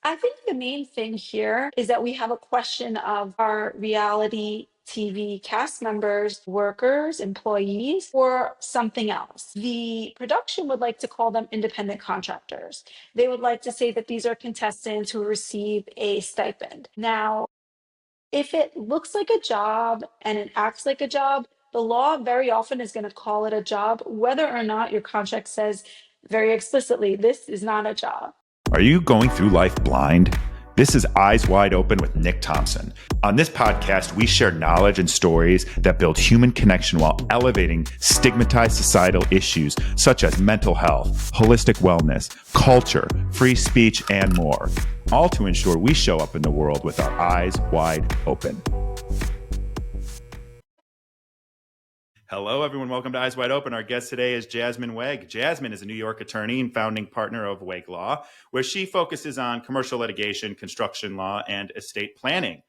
I think the main thing here is that we have a question of our reality TV cast members, workers, employees, or something else. The production would like to call them independent contractors. They would like to say that these are contestants who receive a stipend. Now, if it looks like a job and it acts like a job, the law very often is going to call it a job, whether or not your contract says very explicitly, this is not a job. Are you going through life blind? This is Eyes Wide Open with Nick Thompson. On this podcast, we share knowledge and stories that build human connection while elevating stigmatized societal issues such as mental health, holistic wellness, culture, free speech, and more, all to ensure we show up in the world with our eyes wide open. Hello, everyone. Welcome to Eyes Wide Open. Our guest today is Jasmine Weg. Jasmine is a New York attorney and founding partner of Weg Law, where she focuses on commercial litigation, construction law, and estate planning.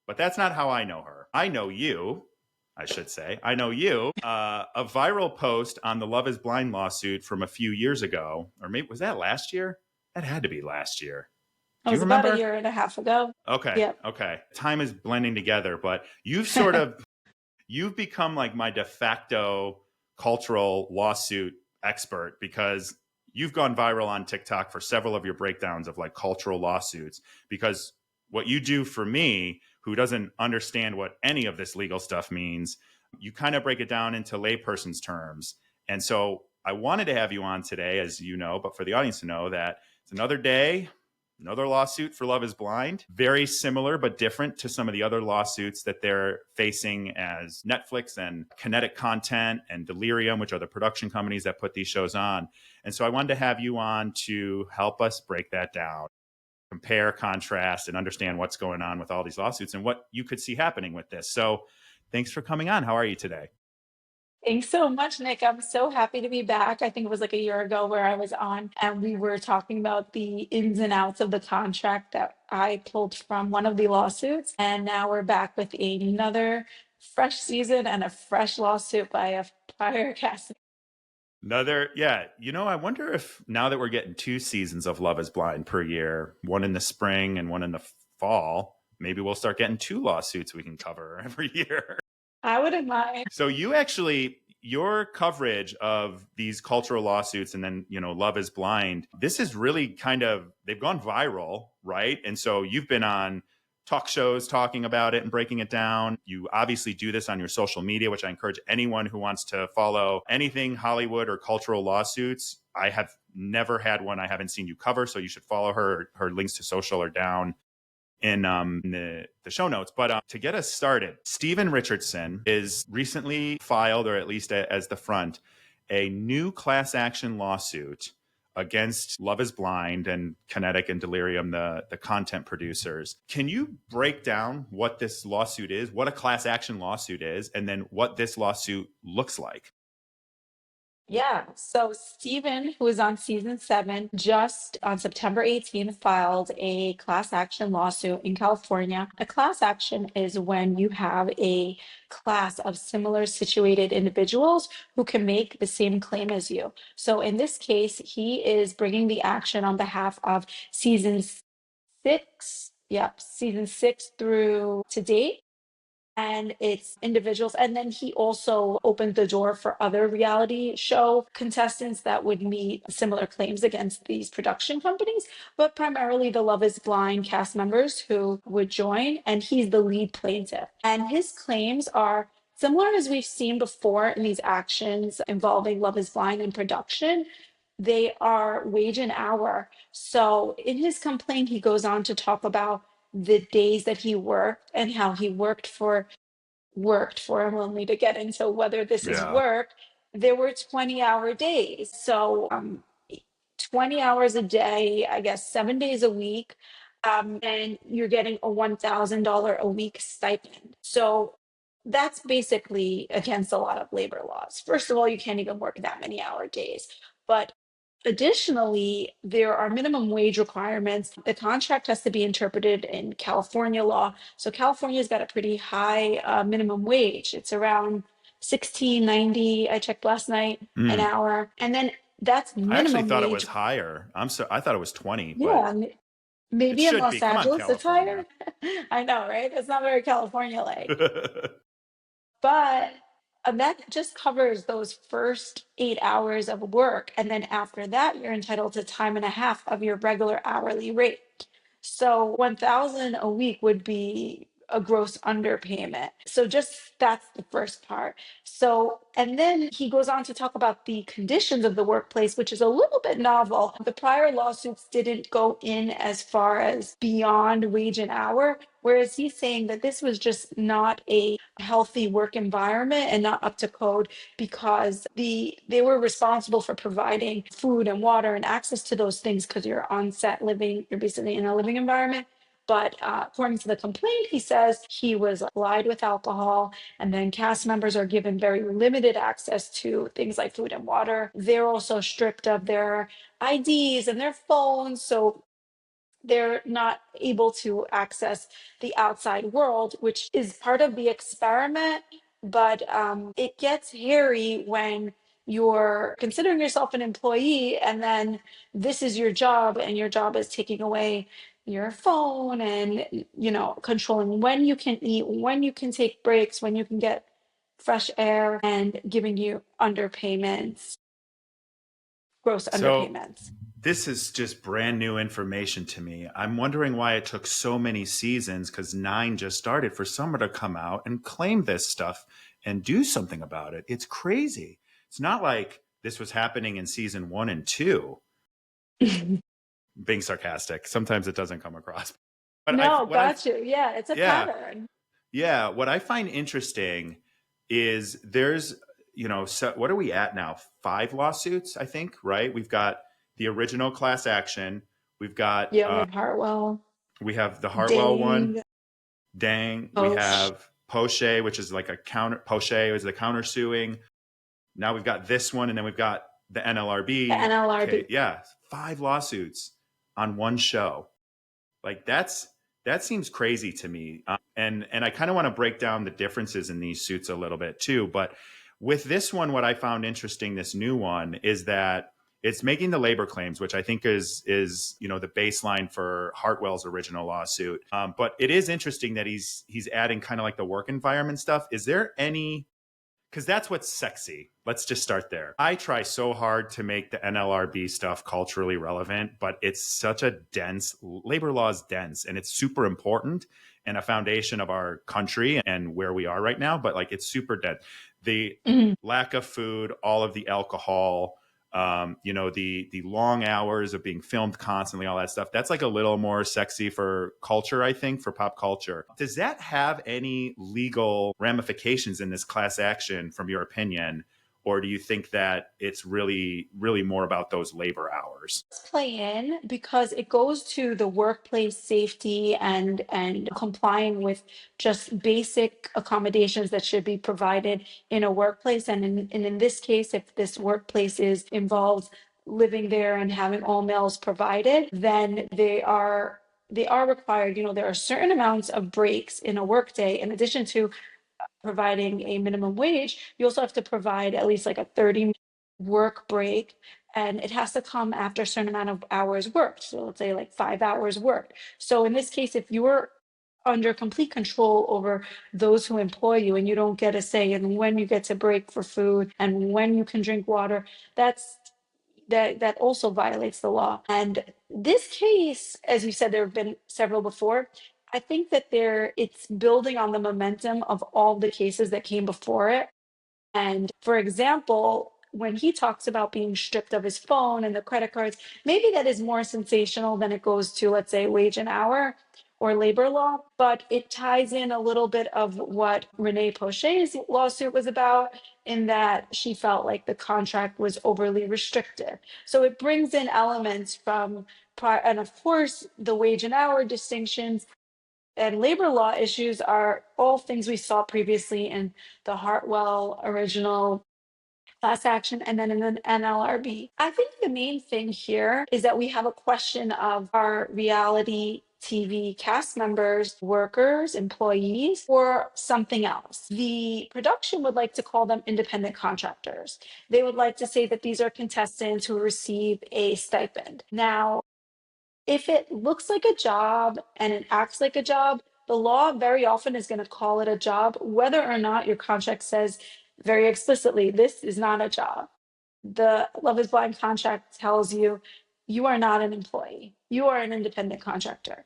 But that's not how I know her. I know you, a viral post on the Love is Blind lawsuit from a few years ago, or maybe was that last year? That had to be last year. It was about a year and a half ago. Okay. Yep. Okay. Time is blending together, but you've become like my de facto cultural lawsuit expert because you've gone viral on TikTok for several of your breakdowns of like cultural lawsuits. Because what you do for me, who doesn't understand what any of this legal stuff means, you kind of break it down into layperson's terms. And so I wanted to have you on today, as you know, but for the audience to know that it's another day. Another lawsuit for Love is Blind, very similar but different to some of the other lawsuits that they're facing as Netflix and Kinetic Content and Delirium, which are the production companies that put these shows on. And so I wanted to have you on to help us break that down, compare, contrast, and understand what's going on with all these lawsuits and what you could see happening with this. So thanks for coming on. How are you today? Thanks so much, Nick. I'm so happy to be back. I think it was like a year ago where I was on and we were talking about the ins and outs of the contract that I pulled from one of the lawsuits. And now we're back with another fresh season and a fresh lawsuit by a prior cast. I wonder if now that we're getting 2 seasons of Love is Blind per year, one in the spring and one in the fall, maybe we'll start getting 2 lawsuits we can cover every year. I wouldn't mind. So your coverage of these cultural lawsuits and then, Love is Blind, this is really they've gone viral, right? And so you've been on talk shows talking about it and breaking it down. You obviously do this on your social media, which I encourage anyone who wants to follow anything Hollywood or cultural lawsuits. I have never had one I haven't seen you cover, so you should follow her. Her links to social are down in the show notes. But to get us started, Stephen Richardson is recently filed, or at least as the front, a new class action lawsuit against Love is Blind and Kinetic and Delirium, the content producers. Can you break down what this lawsuit is, what a class action lawsuit is, and then what this lawsuit looks like? Yeah. So Stephen, who is on season 7, just on September 18th, filed a class action lawsuit in California. A class action is when you have a class of similar situated individuals who can make the same claim as you. So in this case, he is bringing the action on behalf of season 6. Yep, season 6 through to date. And it's individuals. And then he also opened the door for other reality show contestants that would meet similar claims against these production companies, but primarily the Love is Blind cast members who would join. And he's the lead plaintiff. And his claims are similar as we've seen before in these actions involving Love is Blind and production. They are wage and hour. So in his complaint, he goes on to talk about the days that he worked and how he worked for him only to get into whether this is work. There were 20-hour days. So 20 hours a day, I guess 7 days a week. And you're getting a $1,000 a week stipend. So that's basically against a lot of labor laws. First of all, you can't even work that many hour days. But additionally, there are minimum wage requirements. The contract has to be interpreted in California law. So California's got a pretty high minimum wage. It's around $16.90. I checked last night an hour, and then that's minimum I actually thought wage. it was higher. I thought it was 20. Yeah, It Maybe in should be. Los Come on, Angeles it's higher. California. I know, right? It's not very California-like. But that just covers those first 8 hours of work. And then after that, you're entitled to time and a half of your regular hourly rate. So 1,000 a week would be a gross underpayment. So just that's the first part. So, and then he goes on to talk about the conditions of the workplace, which is a little bit novel. The prior lawsuits didn't go in as far as beyond wage and hour, whereas he's saying that this was just not a healthy work environment and not up to code because they were responsible for providing food and water and access to those things because you're on set living, you're basically in a living environment. But according to the complaint, he says he was lied with alcohol, and then cast members are given very limited access to things like food and water. They're also stripped of their IDs and their phones. So they're not able to access the outside world, which is part of the experiment. But it gets hairy when you're considering yourself an employee and then this is your job and your job is taking away your phone and controlling when you can eat, when you can take breaks, when you can get fresh air, and giving you underpayments, gross So underpayments. this is just brand new information to me. I'm wondering why it took so many seasons, because 9 just started, for someone to come out and claim this stuff and do something about it. It's crazy. It's not like this was happening in season 1 and 2. Being sarcastic. Sometimes it doesn't come across. But No, got you. Yeah, it's a yeah, pattern. yeah. What I find interesting is there's, so what are we at now? 5 lawsuits, I think, right? We've got the original class action. We've got, Yeah, we have Hartwell, we have the Hartwell one, Dang, Dang. We Osh, have Poche, which is like a counter, Poche is the countersuing. Now we've got this one, and then we've got the the NLRB. Okay, NLRB. yeah, 5 lawsuits on one show. Like that seems crazy to me. And I kind of want to break down the differences in these suits a little bit too. But with this one, what I found interesting, this new one, is that it's making the labor claims, which I think is the baseline for Hartwell's original lawsuit. But it is interesting that he's adding kind of like the work environment stuff. Is there any, because that's what's sexy. Let's just start there. I try so hard to make the NLRB stuff culturally relevant, but it's such a dense, labor law is dense and it's super important and a foundation of our country and where we are right now. But like, it's super dense. The Mhm. lack of food, all of the alcohol, the long hours of being filmed constantly, all that stuff. That's like a little more sexy for culture, I think, for pop culture. Does that have any legal ramifications in this class action, from your opinion? Or do you think that it's really, really more about those labor hours? Play in because it goes to the workplace safety and complying with just basic accommodations that should be provided in a workplace. And in this case, if this workplace is involves living there and having all meals provided, then they are required. There are certain amounts of breaks in a workday in addition to providing a minimum wage. You also have to provide at least like a 30 work break, and it has to come after a certain amount of hours worked. So let's say like 5 hours worked. So in this case, if you're under complete control over those who employ you and you don't get a say in when you get to break for food and when you can drink water, that also violates the law. And this case, as you said, there have been several before. I think that it's building on the momentum of all the cases that came before it. And for example, when he talks about being stripped of his phone and the credit cards, maybe that is more sensational than it goes to, let's say, wage and hour or labor law, but it ties in a little bit of what Renee Poche's lawsuit was about, in that she felt like the contract was overly restrictive. So it brings in elements from prior, and of course, the wage and hour distinctions and labor law issues are all things we saw previously in the Hartwell original class action and then in the NLRB. I think the main thing here is that we have a question of our reality TV cast members, workers, employees, or something else. The production would like to call them independent contractors. They would like to say that these are contestants who receive a stipend. Now, if it looks like a job and it acts like a job, the law very often is going to call it a job, whether or not your contract says very explicitly, this is not a job. The Love is Blind contract tells you, you are not an employee, you are an independent contractor.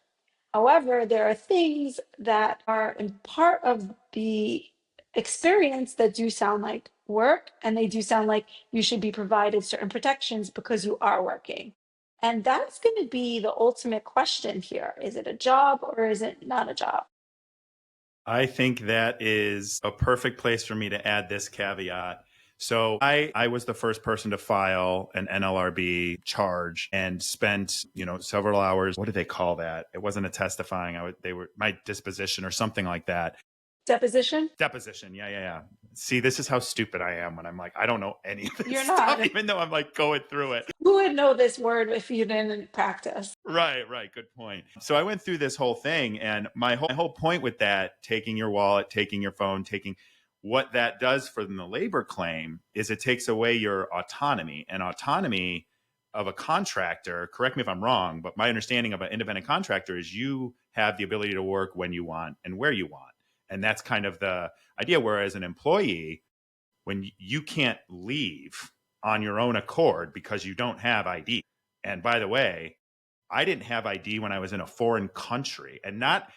However, there are things that are in part of the experience that do sound like work, and they do sound like you should be provided certain protections because you are working. And that's going to be the ultimate question here. Is it a job or is it not a job? I think that is a perfect place for me to add this caveat. So I was the first person to file an NLRB charge and spent, several hours. What do they call that? It wasn't a testifying. They were my disposition or something like that. Deposition? Deposition. Yeah. See, this is how stupid I am when I'm like, I don't know any of this You're stuff, not. even though I'm like going through it. Who would know this word if you didn't practice? Right. Good point. So I went through this whole thing, and my whole point with that, taking your wallet, taking your phone, what that does for the labor claim is it takes away your autonomy. And autonomy of a contractor, correct me if I'm wrong, but my understanding of an independent contractor is you have the ability to work when you want and where you want. And that's kind of the idea. Whereas an employee, when you can't leave on your own accord because you don't have ID. And by the way, I didn't have ID when I was in a foreign country, and not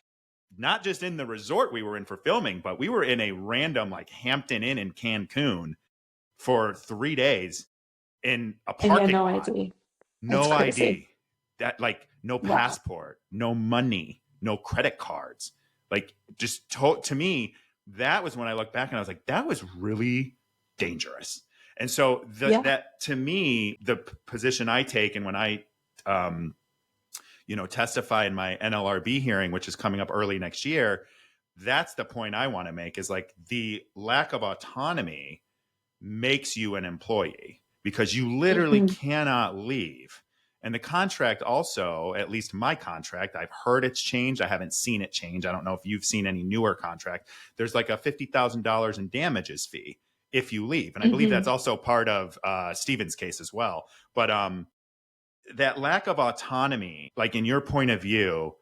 just in the resort we were in for filming, but we were in a random like Hampton Inn in Cancun for 3 days in a And you had parking no lot. ID. That's No crazy. ID. That like no Wow. passport, no money, no credit cards. Like just to me, that was when I look back and I was like, that was really dangerous. And so that to me, the position I take, and when I testify in my NLRB hearing, which is coming up early next year, that's the point I want to make, is like the lack of autonomy makes you an employee because you literally cannot leave. And the contract also, at least my contract, I've heard it's changed. I haven't seen it change. I don't know if you've seen any newer contract. There's like a $50,000 in damages fee if you leave. And I believe that's also part of Stephen's case as well. But that lack of autonomy, like in your point of view,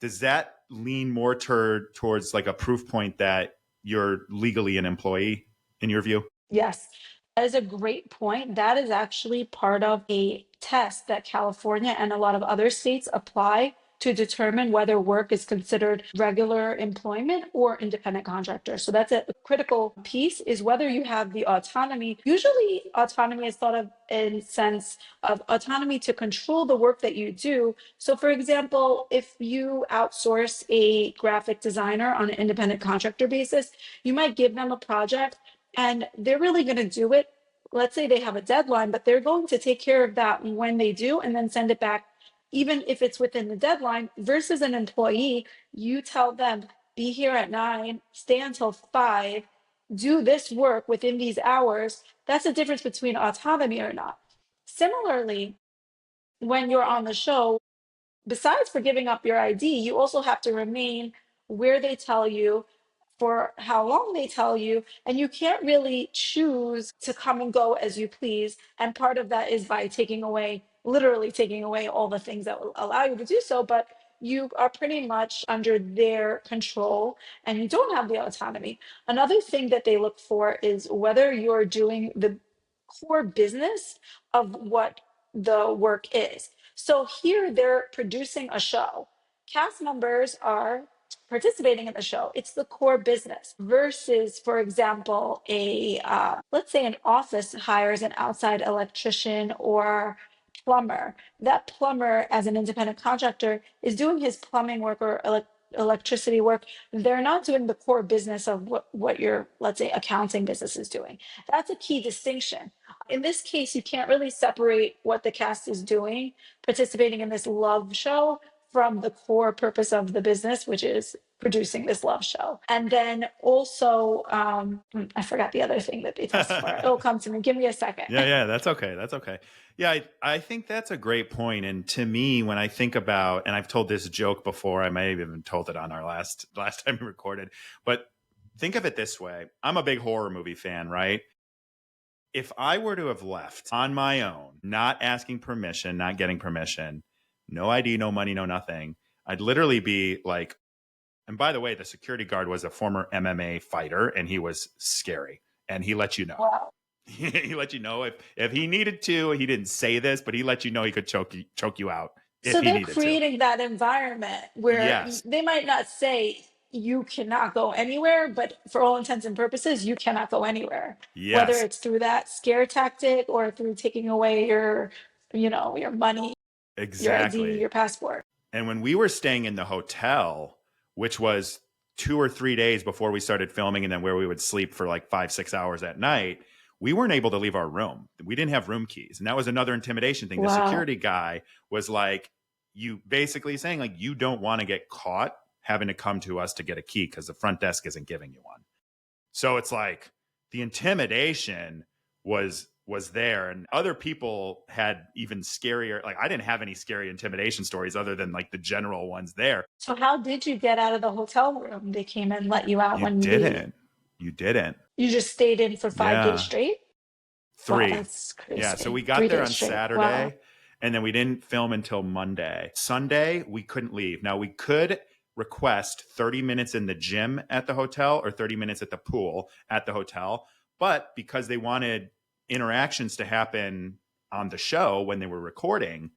does that lean more towards like a proof point that you're legally an employee in your view? Yes, that is a great point. That is actually part of a test that California and a lot of other states apply to determine whether work is considered regular employment or independent contractor. So that's a critical piece, is whether you have the autonomy. Usually autonomy is thought of in sense of autonomy to control the work that you do. So for example, if you outsource a graphic designer on an independent contractor basis, you might give them a project and they're really going to do it. Let's say they have a deadline, but they're going to take care of that when they do and then send it back, even if it's within the deadline. Versus an employee, you tell them, be here at 9, stay until 5, do this work within these hours. That's the difference between autonomy or not. Similarly, when you're on the show, besides for giving up your ID, you also have to remain where they tell you, for how long they tell you, and you can't really choose to come and go as you please. And part of that is by taking away, literally taking away all the things that will allow you to do so, but you are pretty much under their control and you don't have the autonomy. Another thing that they look for is whether you're doing the core business of what the work is. So here they're producing a show. Cast members are participating in the show. It's the core business versus, for example, let's say an office hires an outside electrician or plumber. That plumber, as an independent contractor, is doing his plumbing work or electricity work. They're not doing the core business of what your, let's say, accounting business is doing. That's a key distinction. In this case, you can't really separate what the cast is doing, participating in this love show, from the core purpose of the business, which is producing this love show. And then also, I forgot the other thing that they test for. It'll come to me. Give me a second. Yeah, that's okay. Yeah, I think that's a great point. And to me, when I think about, and I've told this joke before, I may have even told it on our last time we recorded, but think of it this way. I'm a big horror movie fan, right? If I were to have left on my own, not asking permission, not getting permission, no ID, no money, no nothing. I'd literally be like, and by the way, the security guard was a former MMA fighter and he was scary. And he let you know. Wow. He let you know if he needed to. He didn't say this, but he let you know he could choke you out if So he they're needed to. creating that environment where Yes. they might not say you cannot go anywhere, but for all intents and purposes, you cannot go anywhere. Whether Yes. it's through that scare tactic or through taking away your, your money, your ID, Exactly. your passport. And when we were staying in the hotel, which was 2 or 3 days before we started filming, and then where we would sleep for like 5, 6 hours at night, we weren't able to leave our room. We didn't have room keys. And that was another intimidation thing. The Wow. security guy was like, you basically saying, like, you don't want to get caught having to come to us to get a key because the front desk isn't giving you one. So it's like the intimidation was there, and other people had even scarier. Like, I didn't have any scary intimidation stories other than like the general ones there. So how did you get out of the hotel room? They came and let you out You when you leave. didn't. You didn't. You just stayed in for 5 days Yeah. straight? Wow, 3. that's Yeah. So crazy. we got three there days on straight. Wow. Saturday, and then we didn't film until Monday. Sunday, we couldn't leave. Now, we could request 30 minutes in the gym at the hotel or 30 minutes at the pool at the hotel. But because they wanted interactions to happen on the show when they were recording,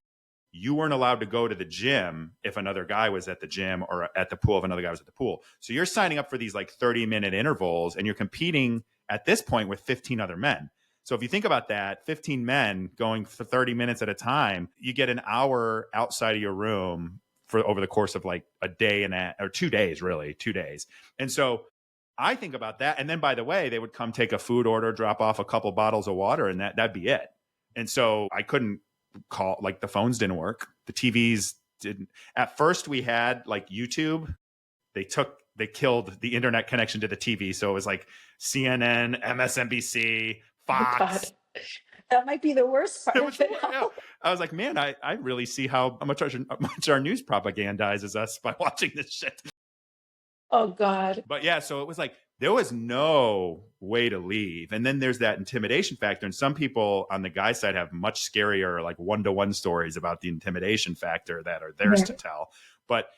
you weren't allowed to go to the gym if another guy was at the gym, or at the pool if another guy was at the pool. So you're signing up for these like 30-minute intervals, and you're competing at this point with 15 other men. So if you think about that, 15 men going for 30 minutes at a time, you get an hour outside of your room for over the course of like a day or 2 days, really 2 days. And so I think about that. And then, by the way, they would come take a food order, drop off a couple bottles of water, and that'd be it. And so I couldn't call, like, the phones didn't work. The TVs didn't. At first we had like YouTube. They killed the internet connection to the TV. So it was like CNN, MSNBC, Oh God. Fox. That might be the worst part It of was, it yeah. all. I was like, man, I really see how much our news propagandizes us by watching this shit. Oh God. But yeah, so it was like there was no way to leave. And then there's that intimidation factor. And some people on the guy side have much scarier, like one-to-one stories about the intimidation factor that are theirs to tell. But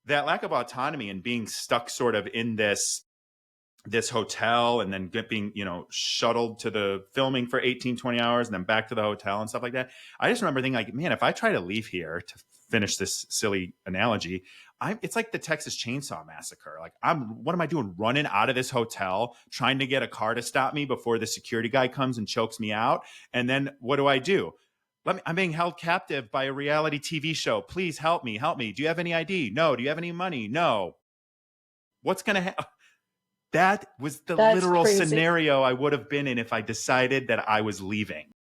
that lack of autonomy and being stuck sort of in this hotel, and then being, shuttled to the filming for 18, 20 hours and then back to the hotel and stuff like that. I just remember thinking, like, man, if I try to leave here, to finish this silly analogy, it's like the Texas Chainsaw Massacre. Like, what am I doing? Running out of this hotel, trying to get a car to stop me before the security guy comes and chokes me out. And then what do? I'm being held captive by a reality TV show. Please help me. Help me. Do you have any ID? No. Do you have any money? No. What's going to happen? That was the That's literal crazy. scenario I would have been in if I decided that I was leaving.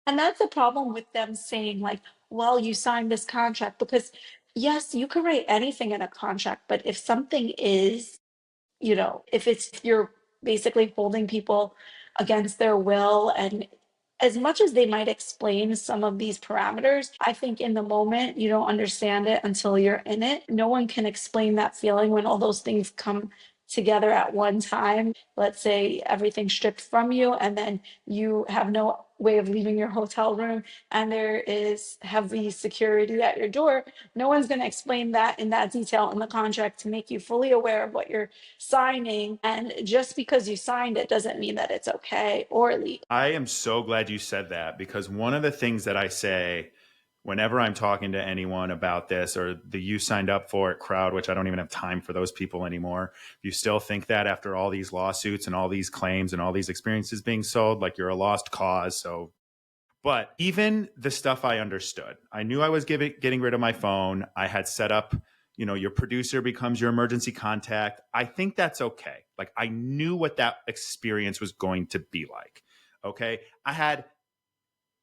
And that's the problem with them saying, like, well, you signed this contract, because yes, you can write anything in a contract, but if something is, if you're basically holding people against their will, and as much as they might explain some of these parameters, I think in the moment you don't understand it until you're in it. No one can explain that feeling when all those things come together at one time. Let's say everything's stripped from you, and then you have no way of leaving your hotel room, and there is heavy security at your door. No one's going to explain that in that detail in the contract to make you fully aware of what you're signing. And just because you signed it doesn't mean that it's okay or legal. I am so glad you said that, because one of the things that I say whenever I'm talking to anyone about this, or the "you signed up for it" crowd, which I don't even have time for those people anymore. If you still think that after all these lawsuits and all these claims and all these experiences being sold, like, you're a lost cause. So, but even the stuff I understood, I knew I was getting rid of my phone. I had set up, your producer becomes your emergency contact. I think that's okay. Like, I knew what that experience was going to be like. Okay. I had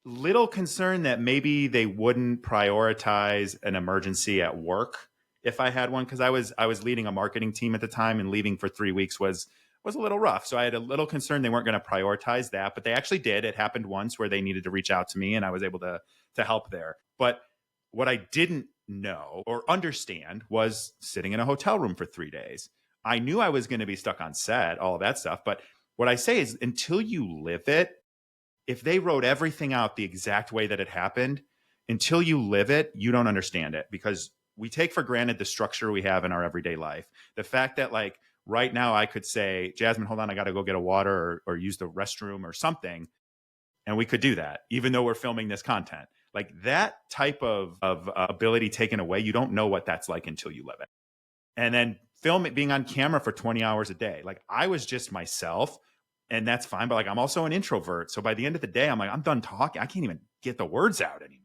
little concern that maybe they wouldn't prioritize an emergency at work if I had one, because I was leading a marketing team at the time, and leaving for 3 weeks was a little rough. So I had a little concern they weren't going to prioritize that, but they actually did. It happened once where they needed to reach out to me, and I was able to help there. But what I didn't know or understand was sitting in a hotel room for 3 days. I knew I was going to be stuck on set, all of that stuff. But what I say is, until you live it, if they wrote everything out the exact way that it happened, until you live it, you don't understand it, because we take for granted the structure we have in our everyday life. The fact that like right now I could say, Jasmine, hold on, I got to go get a water or use the restroom or something. And we could do that, even though we're filming this content. Like that type of ability taken away, you don't know what that's like until you live it. And then film it being on camera for 20 hours a day. Like I was just myself, and that's fine. But like I'm also an introvert. So by the end of the day, I'm like, I'm done talking. I can't even get the words out anymore.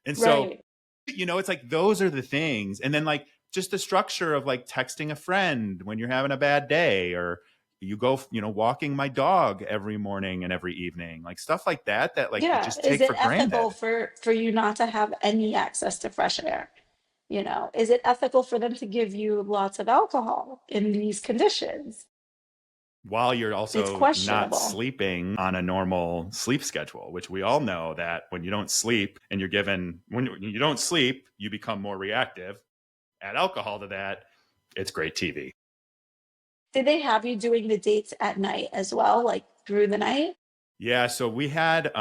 And so, Right. it's like those are the things. And then like just the structure of like texting a friend when you're having a bad day, or you go, walking my dog every morning and every evening, like stuff like that, that like you Yeah. just Is take it for ethical granted. for you not to have any access to fresh air? Is it ethical for them to give you lots of alcohol in these conditions? While you're It's also not questionable. sleeping on a normal sleep schedule, which we all know that when you don't sleep and when you don't sleep, you become more reactive. Add alcohol to that, it's great TV. Did they have you doing the dates at night as well, like through the night? Yeah, so we had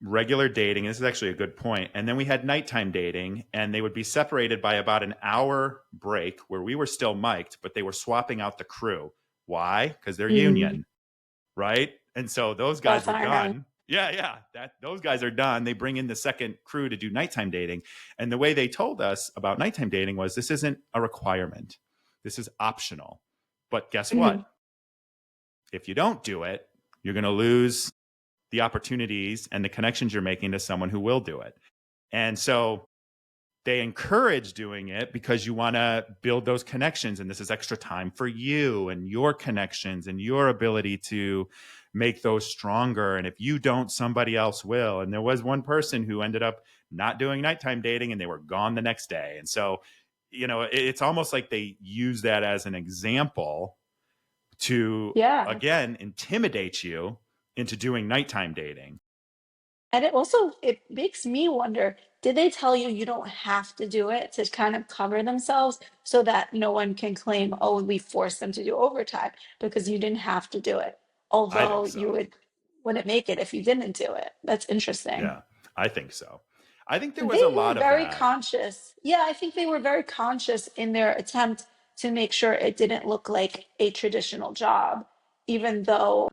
regular dating. This is actually a good point. And then we had nighttime dating, and they would be separated by about an hour break where we were still mic'd, but they were swapping out the crew. Why? Because they're Mm, union, right? And so those guys that's were iron. done. Yeah, yeah. Those guys are done. They bring in the second crew to do nighttime dating. And the way they told us about nighttime dating was this isn't a requirement. This is optional. But guess Mhm. what? If you don't do it, you're going to lose the opportunities and the connections you're making to someone who will do it. And so they encourage doing it because you want to build those connections. And this is extra time for you and your connections and your ability to make those stronger. And if you don't, somebody else will. And there was one person who ended up not doing nighttime dating, and they were gone the next day. And so, it's almost like they use that as an example to, Yeah. again, intimidate you into doing nighttime dating. And it makes me wonder, did they tell you you don't have to do it to kind of cover themselves so that no one can claim, oh, we forced them to do overtime because you didn't have to do it. I Although think you so. wouldn't make it if you didn't do it. That's interesting. Yeah, I think so. I think there was They a were lot of very that. conscious. Yeah, I think they were very conscious in their attempt to make sure it didn't look like a traditional job, even though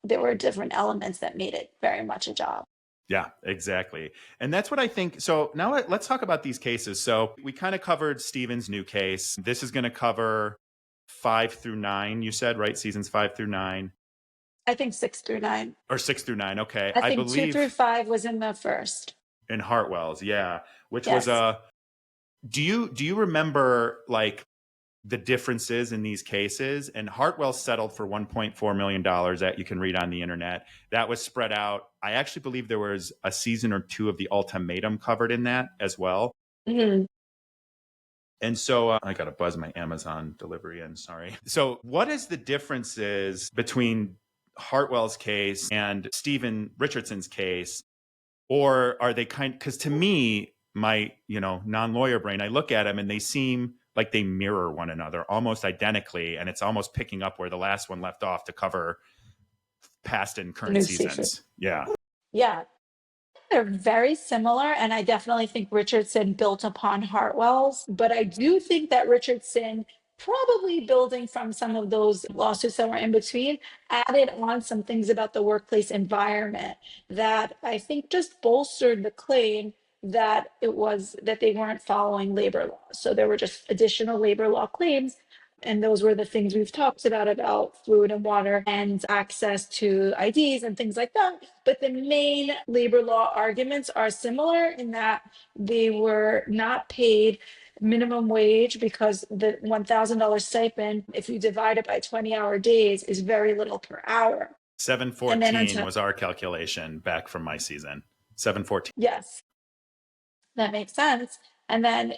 there were different elements that made it very much a job. Yeah, exactly. And that's what I think. So now let's talk about these cases. So we kind of covered Stephen's new case. This is going to cover 5 through 9, you said, right? Seasons 5 through 9, I think 6 through 9. or 6 through 9. Okay. I I think two through believe five was in the first. in Hartwell's. Yeah. Which was Yes. a, do you remember like the differences in these cases? And Hartwell settled for $1.4 million that you can read on the internet. That was spread out. I actually believe there was a season or two of the Ultimatum covered in that as well. Mhm. And so I got to buzz my Amazon delivery in. Sorry. So, what is the differences between Hartwell's case and Stephen Richardson's case? Or are they because to me, my, non-lawyer brain, I look at them and they seem like they mirror one another almost identically. And it's almost picking up where the last one left off to cover past and The current new season. seasons. Yeah. Yeah. They're very similar, and I definitely think Richardson built upon Hartwell's, but I do think that Richardson, probably building from some of those lawsuits that were in between, added on some things about the workplace environment that I think just bolstered the claim that it was that they weren't following labor laws. So there were just additional labor law claims. And those were the things we've talked about food and water and access to IDs and things like that. But the main labor law arguments are similar in that they were not paid minimum wage because the $1,000 stipend, if you divide it by 20-hour days, is very little per hour. And then on 714 top, was our calculation back from my season. 714. yes, that makes sense. And then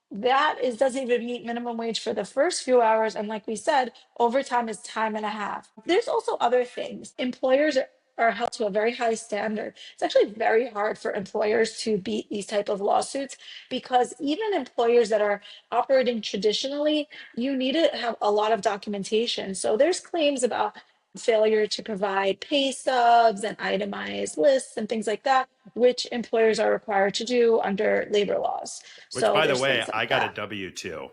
that is doesn't even meet minimum wage for the first few hours. And like we said, overtime is time and a half. There's also other things. Employers are held to a very high standard. It's actually very hard for employers to beat these type of lawsuits because even employers that are operating traditionally, you need to have a lot of documentation. So there's claims about failure to provide pay stubs and itemized lists and things like that, which employers are required to do under labor laws. Which, So by the there's way, things I like got a that. W-2,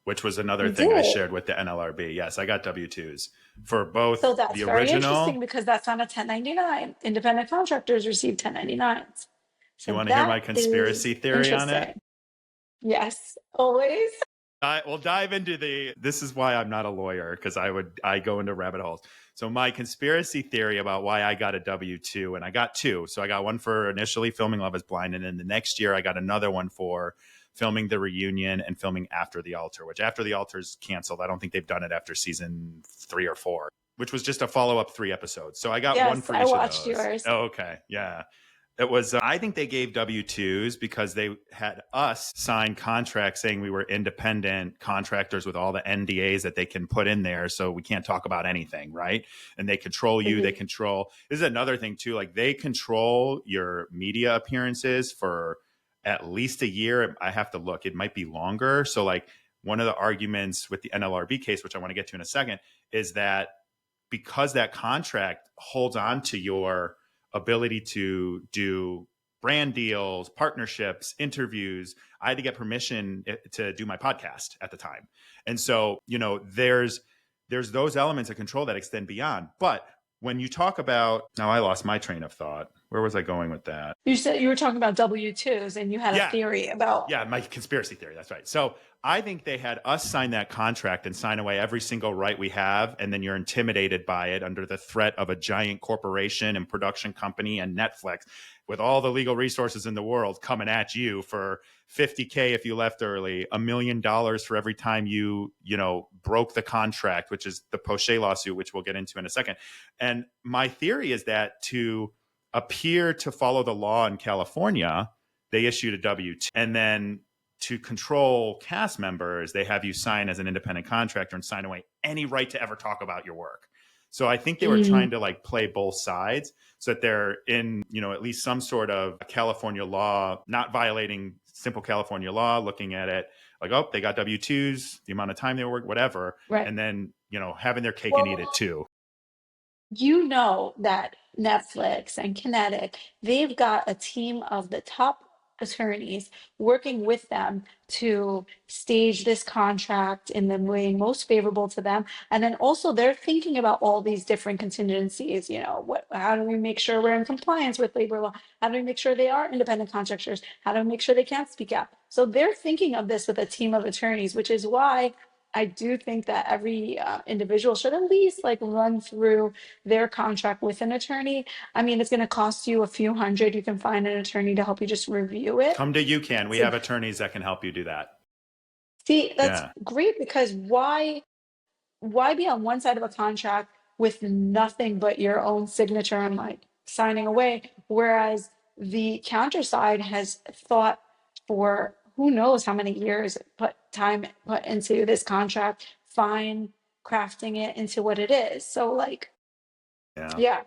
which was another You thing I did. shared with the NLRB. Yes, I got W-2s for So both that's the very interesting original. because that's not a 1099. Independent contractors receive 1099s. You So want to hear that my is conspiracy theory on it? interesting. Yes, always. We'll dive into this is why I'm not a lawyer, because I go into rabbit holes. So my conspiracy theory about why I got a W-2, and I got two. So I got one for initially filming Love is Blind, and then the next year I got another one for filming The Reunion and filming After the Altar, which After the Altar is canceled. I don't think they've done it after season 3 or 4, which was just a follow-up 3 episodes. So I got one Yes, for I each of watched those. yours. Oh, okay. Yeah. It was, I think they gave W-2s because they had us sign contracts saying we were independent contractors with all the NDAs that they can put in there. So we can't talk about anything, right? And they control you. They Mhm. control, this is another thing too. Like they control your media appearances for at least a year. I have to look, it might be longer. So like one of the arguments with the NLRB case, which I want to get to in a second, is that because that contract holds on to your ability to do brand deals, partnerships, interviews. I had to get permission to do my podcast at the time. And so, there's those elements of control that extend beyond. But when you talk about, now I lost my train of thought. Where was I going with that? You said you were talking about W-2s and you had a Yeah, theory about. yeah, my conspiracy theory. That's right. So I think they had us sign that contract and sign away every single right we have. And then you're intimidated by it under the threat of a giant corporation and production company and Netflix with all the legal resources in the world coming at you for $50K if you left early, $1 million for every time you broke the contract, which is the Poche lawsuit, which we'll get into in a second. And my theory is that to appear to follow the law in California, they issued a W-2. And then to control cast members, they have you sign as an independent contractor and sign away any right to ever talk about your work. So I think they were trying to like play both sides so that they're in, at least some sort of California law, not violating simple California law, looking at it like, oh, they got W-2s, the amount of time they work, whatever. Right. And then, having their cake and eat Well, it too. you know that Netflix and Kinetic, they've got a team of the top attorneys working with them to stage this contract in the way most favorable to them. And then also they're thinking about all these different contingencies, how do we make sure we're in compliance with labor law? How do we make sure they are independent contractors? How do we make sure they can't speak out? So they're thinking of this with a team of attorneys, which is why I do think that every individual should at least like run through their contract with an attorney. I mean, it's going to cost you a few hundred. You can find an attorney to help you just review it. Come to UCAN. We So have attorneys that can help you do that. see, that's Yeah. great because why be on one side of a contract with nothing but your own signature and like signing away, whereas the counter side has thought for who knows how many years, put time put into this contract, fine crafting it into what it is. So like, Yeah. yeah,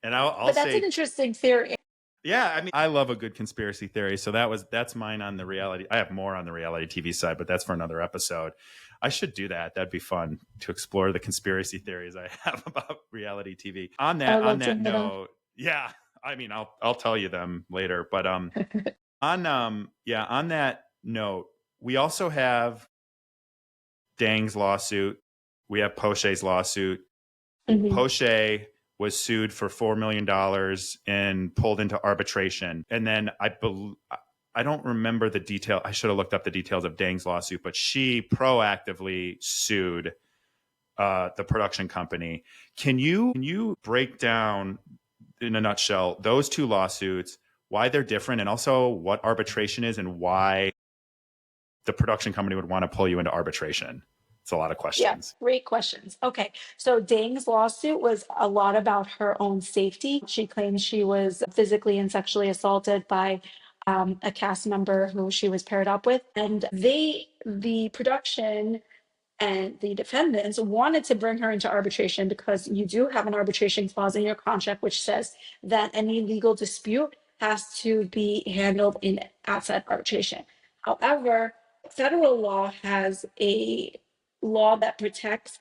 And I'll but that's an say, interesting theory. yeah, I mean, I love a good conspiracy theory. So that's mine on the reality. I have more on the reality TV side, but that's for another episode. I should do that. That'd be fun to explore the conspiracy theories I have about reality TV. On I that would on love to that hear them. note, yeah, I mean, I'll tell you them later. But on that note, we also have Dang's lawsuit. We have Poche's lawsuit. Mhm. Poche was sued for $4 million and pulled into arbitration. And then I don't remember the detail. I should have looked up the details of Dang's lawsuit, but she proactively sued the production company. Can you break down in a nutshell those two lawsuits, why they're different, and also what arbitration is and why the production company would want to pull you into arbitration? It's a lot of Yeah, questions. great questions. Okay, so Dang's lawsuit was a lot about her own safety. She claims she was physically and sexually assaulted by a cast member who she was paired up with. And the production and the defendants wanted to bring her into arbitration because you do have an arbitration clause in your contract which says that any legal dispute has to be handled in outside arbitration. However, federal law has a law that protects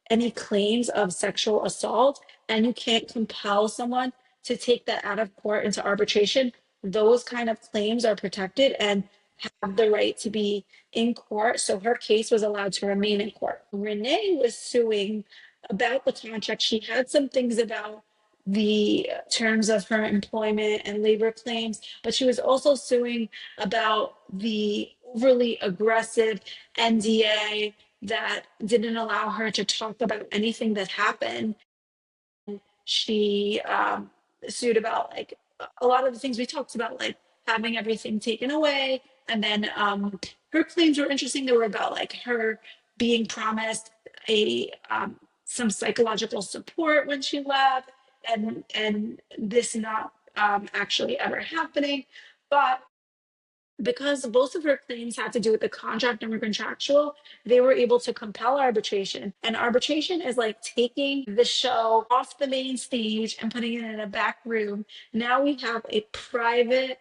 any claims of sexual assault, and you can't compel someone to take that out of court into arbitration. Those kind of claims are protected and have the right to be in court. So her case was allowed to remain in court. Renee was suing about the contract. She had some things about the terms of her employment and labor claims, but she was also suing about the overly aggressive NDA that didn't allow her to talk about anything that happened. She sued about like a lot of the things we talked about, like having everything taken away. And then her claims were interesting. They were about like her being promised a some psychological support when she left, and this not actually ever happening. But because most of her claims had to do with the contract and were contractual, they were able to compel arbitration. And arbitration is like taking the show off the main stage and putting it in a back room. Now we have a private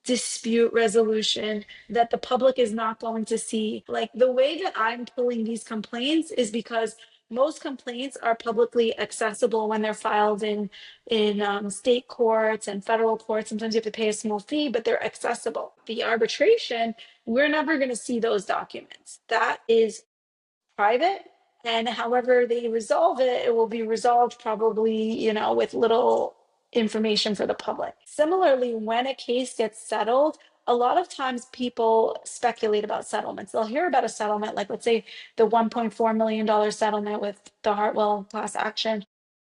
dispute resolution that the public is not going to see. Like the way that I'm pulling these complaints is because most complaints are publicly accessible when they're filed in state courts and federal courts. Sometimes you have to pay a small fee, but they're accessible. The arbitration, we're never going to see those documents. That is private. And however they resolve it, it will be resolved probably, with little information for the public. Similarly, when a case gets settled, a lot of times people speculate about settlements. They'll hear about a settlement, like let's say the $1.4 million settlement with the Hartwell class action.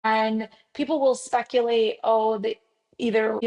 And people will speculate, oh, they either,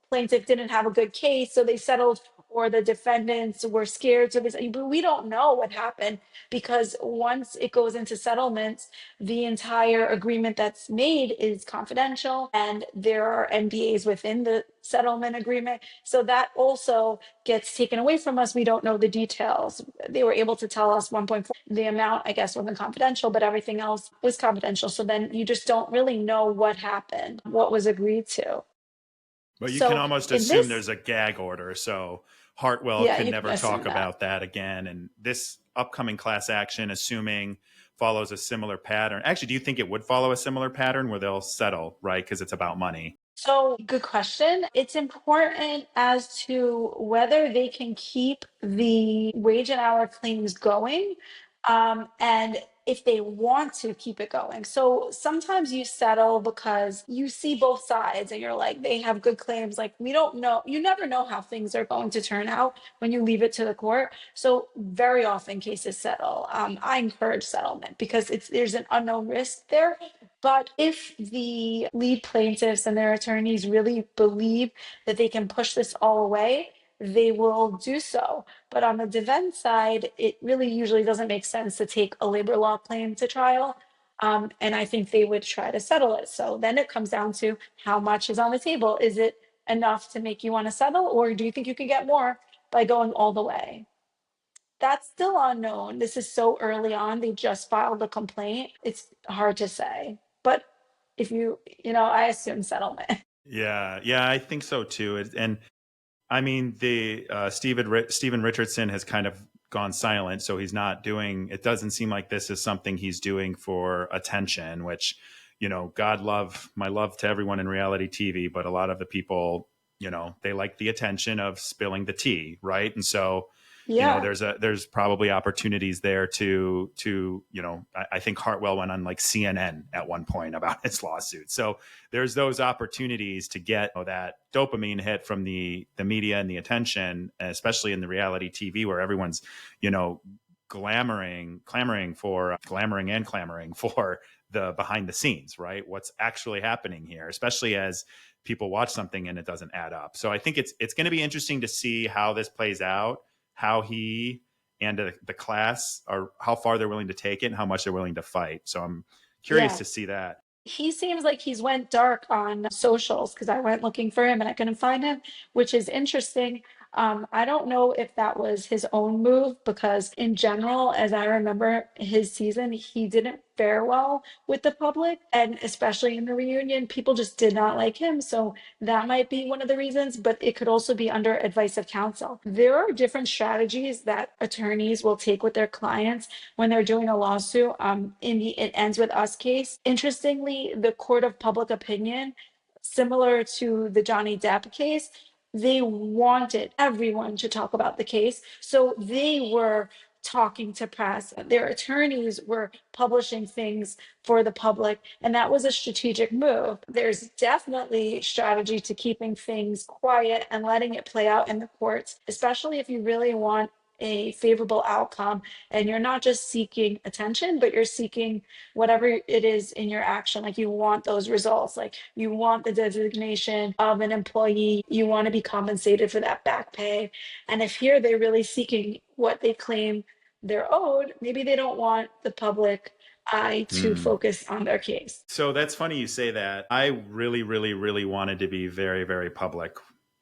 plaintiff didn't have a good case, so they settled, or the defendants were scared, so but we don't know what happened because once it goes into settlements, the entire agreement that's made is confidential and there are NDAs within the settlement agreement. So that also gets taken away from us. We don't know the details. They were able to tell us 1.4. The amount, I guess, wasn't confidential, but everything else was confidential. So then you just don't really know what happened, what was agreed to. But you can So almost in assume this, there's a gag order. So Hartwell yeah, could you can never assume talk that. about that again. And this upcoming class action, assuming follows a similar pattern. Actually, do you think it would follow a similar pattern where they'll settle, right? Because it's about money. So, good question. It's important as to whether they can keep the wage and hour claims going, and if they want to keep it going. So, sometimes you settle because you see both sides and you're like, they have good claims. Like, we don't know, you never know how things are going to turn out when you leave it to the court. So, very often cases settle. I encourage settlement because there's an unknown risk there, but if the lead plaintiffs and their attorneys really believe that they can push this all away, they will do so. But on the defense side, it really usually doesn't make sense to take a labor law claim to trial. And I think they would try to settle it. So then it comes down to how much is on the table. Is it enough to make you want to settle, or do you think you can get more by going all the way? That's still unknown. This is so early on. They just filed the complaint. It's hard to say. But if I assume settlement. Yeah, yeah, I think so too. And I mean, the Stephen Richardson has kind of gone silent, so he's not doing. It doesn't seem like this is something he's doing for attention. Which, God love my love to everyone in reality TV, but a lot of the people, they like the attention of spilling the tea, right? And so, Yeah. there's probably opportunities there I think Hartwell went on like CNN at one point about his lawsuit. So there's those opportunities to get that dopamine hit from the media and the attention, especially in the reality TV where everyone's, clamoring for the behind the scenes, right? What's actually happening here, especially as people watch something and it doesn't add up. So I think it's going to be interesting to see how this plays out, how he and the class are, how far they're willing to take it and how much they're willing to fight. So I'm curious Yeah. to see that. He seems like he's went dark on socials because I went looking for him and I couldn't find him, which is interesting. I don't know if that was his own move because, in general, as I remember his season, he didn't fare well with the public, and especially in the reunion, people just did not like him. So that might be one of the reasons, but it could also be under advice of counsel. There are different strategies that attorneys will take with their clients when they're doing a lawsuit. In the It Ends With Us case, interestingly, the court of public opinion, similar to the Johnny Depp case, they wanted everyone to talk about the case. So they were talking to press. Their attorneys were publishing things for the public, and that was a strategic move. There's definitely strategy to keeping things quiet and letting it play out in the courts, especially if you really want a favorable outcome and you're not just seeking attention, but you're seeking whatever it is in your action. Like you want those results, like you want the designation of an employee, you want to be compensated for that back pay. And if here they're really seeking what they claim they're owed, maybe they don't want the public eye to Hmm. focus on their case. So that's funny you say that. I really, really, really wanted to be very, very public.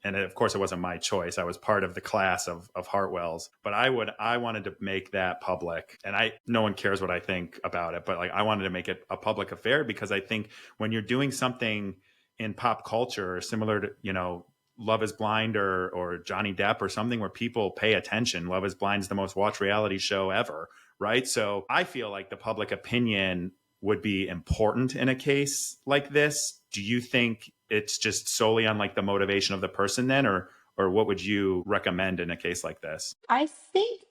And of course, it wasn't my choice. I was part of the class of Hartwell's, but I wanted to make that public. And no one cares what I think about it, but like I wanted to make it a public affair because I think when you're doing something in pop culture, similar to, Love is Blind or Johnny Depp or something where people pay attention. Love is Blind is the most watched reality show ever, right? So I feel like the public opinion would be important in a case like this. Do you think it's just solely on like the motivation of the person then, or what would you recommend in a case like this? I think,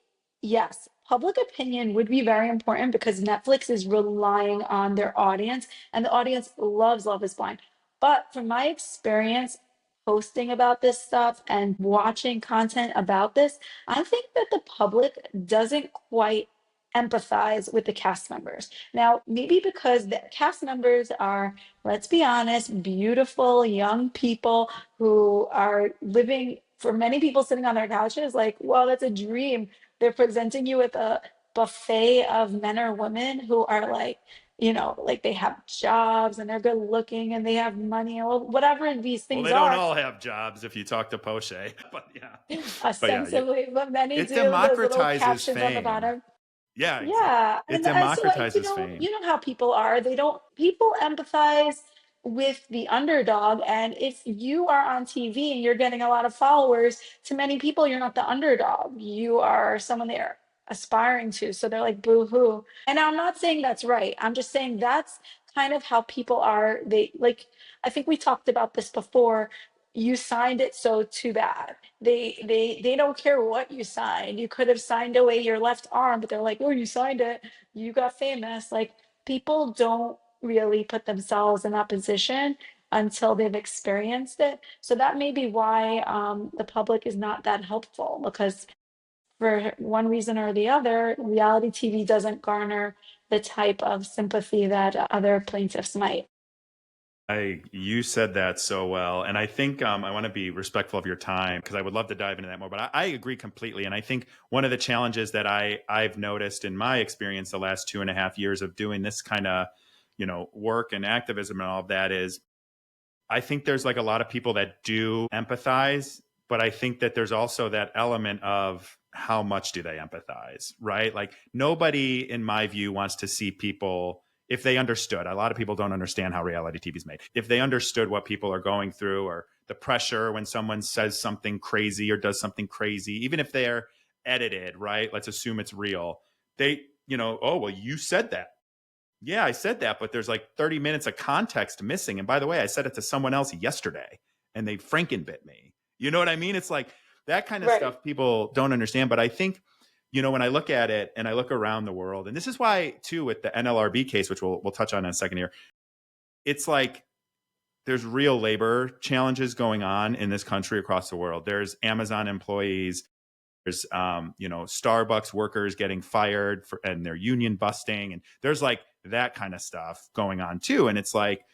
yes, public opinion would be very important because Netflix is relying on their audience and the audience loves Love is Blind. But from my experience posting about this stuff and watching content about this, I think that the public doesn't quite empathize with the cast members. Now, maybe because the cast members are, let's be honest, beautiful young people who are living, for many people sitting on their couches, like, well, that's a dream. They're presenting you with a buffet of men or women who are like, like they have jobs and they're good looking and they have money or whatever these Well, things they don't are, all have jobs if you talk to Poche, but yeah, ostensibly, but many it do. Those little democratizes captions on the fame. bottom. Yeah, Yeah, it and so democratizes fame. you know how people are. They don't people empathize with the underdog, and if you are on TV and you're getting a lot of followers, to many people you're not the underdog. You are someone they're aspiring to. So they're like boo hoo. And I'm not saying that's right. I'm just saying that's kind of how people are. They like I think we talked about this before. You signed it, so too bad. They don't care what you signed. You could have signed away your left arm, but they're like, oh, you signed it, you got famous. Like people don't really put themselves in that position until they've experienced it. So that may be why the public is not that helpful because for one reason or the other, reality TV doesn't garner the type of sympathy that other plaintiffs might. You said that so well, and I think I want to be respectful of your time because I would love to dive into that more. But I agree completely, and I think one of the challenges that I've noticed in my experience the last 2.5 years of doing this kind of work and activism and all of that is I think there's like a lot of people that do empathize, but I think that there's also that element of how much do they empathize, right? Like nobody, in my view, wants to see people if they understood. A lot of people don't understand how reality TV is made. If they understood what people are going through or the pressure when someone says something crazy or does something crazy, even if they're edited, right? Let's assume it's real. They, oh, well, you said that. Yeah, I said that, but there's like 30 minutes of context missing. And by the way, I said it to someone else yesterday and they frankenbit me. You know what I mean? It's like that kind of Right. stuff people don't understand. But I think, when I look at it and I look around the world, and this is why, too, with the NLRB case, which we'll touch on in a second here, it's like there's real labor challenges going on in this country across the world. There's Amazon employees, there's Starbucks workers getting fired and their union busting, and there's like that kind of stuff going on too. And it's like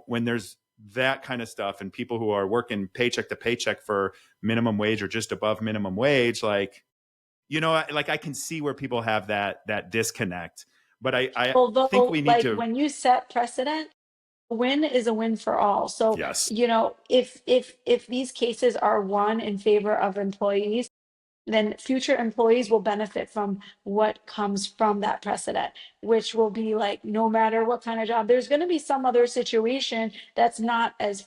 when there's that kind of stuff and people who are working paycheck to paycheck for minimum wage or just above minimum wage, like like I can see where people have that disconnect. But I think Although, we need like to. when you set precedent, Win is a win for all. So, Yes. if these cases are won in favor of employees, then future employees will benefit from what comes from that precedent, which will be like no matter what kind of job, there's going to be some other situation that's not as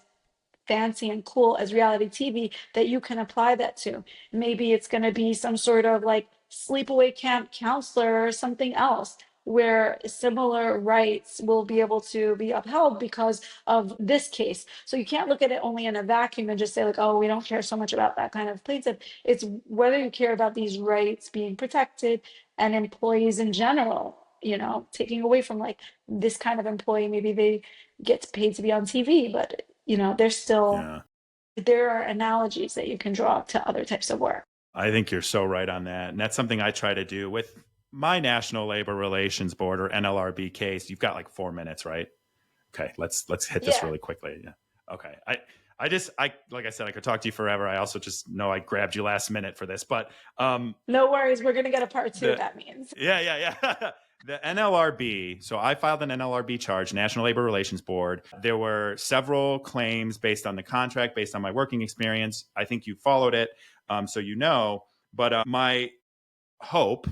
fancy and cool as reality TV that you can apply that to. Maybe it's going to be some sort of like sleepaway camp counselor or something else where similar rights will be able to be upheld because of this case. So you can't look at it only in a vacuum and just say like, oh, we don't care so much about that kind of plaintiff. It's whether you care about these rights being protected and employees in general, taking away from like this kind of employee, maybe they get paid to be on TV, but there's still, Yeah. there are analogies that you can draw to other types of work. I think you're so right on that. And that's something I try to do with my National Labor Relations Board or NLRB case. You've got like 4 minutes, right? Okay, let's hit this Yeah. really quickly. Yeah. Okay. I like I said, I could talk to you forever. I also just know I grabbed you last minute for this, but No worries, we're gonna get a part two, the that means. yeah. The NLRB, so I filed an NLRB charge, National Labor Relations Board. There were several claims based on the contract, based on my working experience. I think you followed it, so you know. But my hope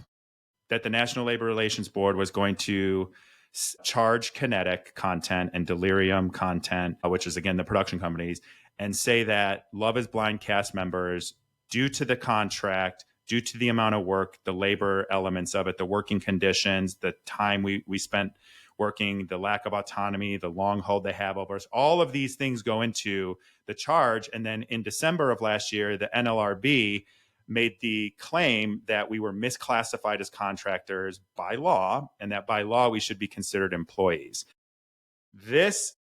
that the National Labor Relations Board was going to charge Kinetic content and Delirium content, which is again the production companies, and say that Love is Blind cast members, due to the contract, due to the amount of work, the labor elements of it, the working conditions, the time we spent working, the lack of autonomy, the long hold they have over us, all of these things go into the charge. And then in December of last year, the NLRB made the claim that we were misclassified as contractors by law, and that by law we should be considered employees. This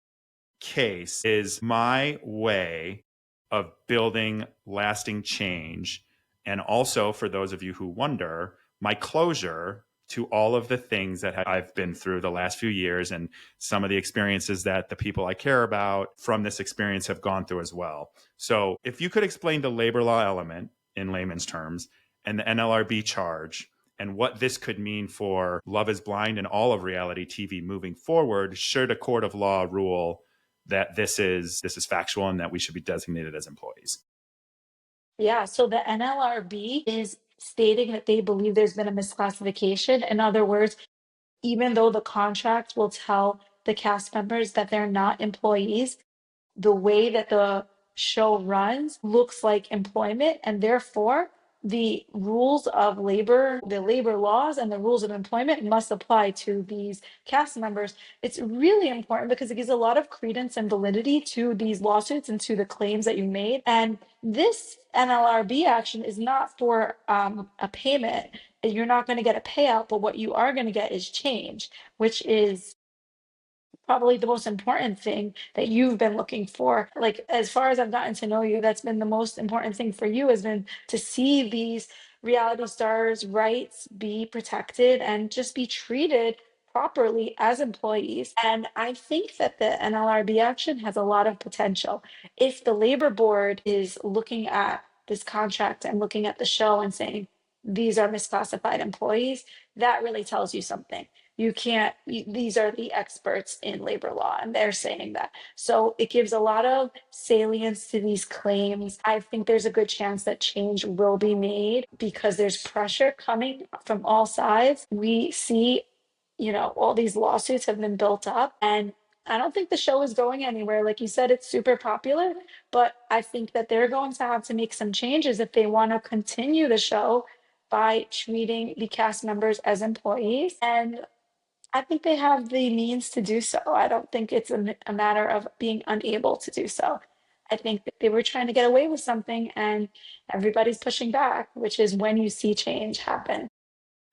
case is my way of building lasting change. And also, for those of you who wonder, my closure to all of the things that I've been through the last few years and some of the experiences that the people I care about from this experience have gone through as well. So if you could explain the labor law element in layman's terms and the NLRB charge and what this could mean for Love is Blind and all of reality TV moving forward, should a court of law rule that this is factual and that we should be designated as employees. Yeah, so the NLRB is stating that they believe there's been a misclassification. In other words, even though the contract will tell the cast members that they're not employees, the way that the show runs looks like employment, and therefore the rules of labor, the labor laws and the rules of employment must apply to these cast members. It's really important because it gives a lot of credence and validity to these lawsuits and to the claims that you made. And this NLRB action is not for a payment. You're not going to get a payout, but what you are going to get is change, which is probably the most important thing that you've been looking for. Like, as far as I've gotten to know you, that's been the most important thing for you, has been to see these reality stars' rights be protected and just be treated properly as employees. And I think that the NLRB action has a lot of potential. If the labor board is looking at this contract and looking at the show and saying, these are misclassified employees, that really tells you something. You can't, these are the experts in labor law, and they're saying that. So it gives a lot of salience to these claims. I think there's a good chance that change will be made because there's pressure coming from all sides. We see, all these lawsuits have been built up, and I don't think the show is going anywhere. Like you said, it's super popular, but I think that they're going to have to make some changes if they want to continue the show by treating the cast members as employees. And I think they have the means to do so. I don't think it's a matter of being unable to do so. I think that they were trying to get away with something and everybody's pushing back, which is when you see change happen.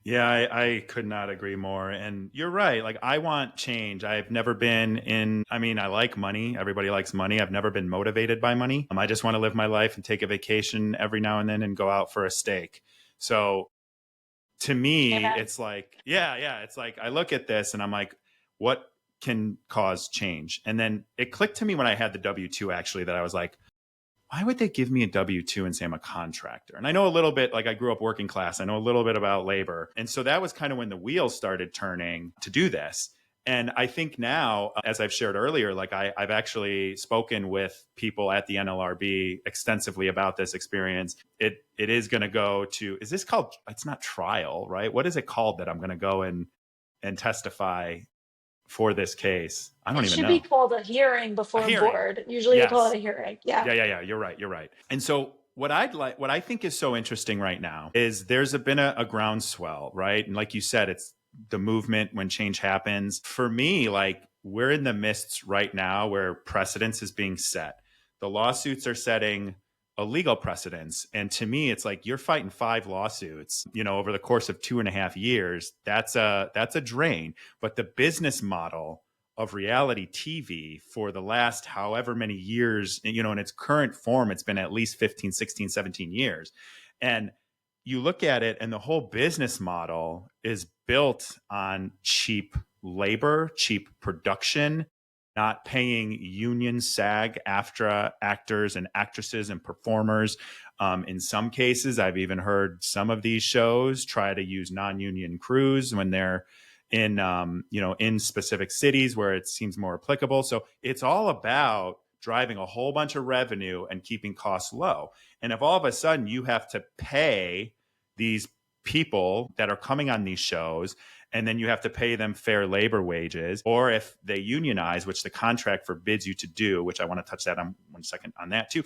Yeah, I could not agree more. And you're right. Like, I want change. I've never been in, I mean, I like money. Everybody likes money. I've never been motivated by money. I just want to live my life and take a vacation every now and then and go out for a steak. So to me, Amen. it's like, yeah. It's like, I look at this and I'm like, what can cause change? And then it clicked to me when I had the W-2 actually, that I was like, why would they give me a W-2 and say I'm a contractor? And I know a little bit, like I grew up working class. I know a little bit about labor. And so that was kind of when the wheels started turning to do this. And I think now, as I've shared earlier, like I've actually spoken with people at the NLRB extensively about this experience. It is going to go to, is this called, it's not trial, right? What is it called that I'm going to go and testify for this case? I don't It even should be know. called a hearing A before a hearing. board. Usually they call Yes. it a hearing. Yeah. Yeah. You're right. You're right. And so what I think is so interesting right now is there's been a groundswell, right? And like you said, it's the movement when change happens. For me, like we're in the midst right now where precedence is being set. The lawsuits are setting a legal precedence. And to me, it's like you're fighting 5 lawsuits, over the course of 2.5 years. That's a drain. But the business model of reality TV for the last however many years, in its current form, it's been at least 15, 16, 17 years. And you look at it and the whole business model is built on cheap labor, cheap production, not paying union SAG AFTRA actors and actresses and performers. In some cases, I've even heard some of these shows try to use non-union crews when they're in specific cities where it seems more applicable. So it's all about driving a whole bunch of revenue and keeping costs low. And if all of a sudden you have to pay these people that are coming on these shows, and then you have to pay them fair labor wages, or if they unionize, which the contract forbids you to do, which I want to touch that on 1 second on that too.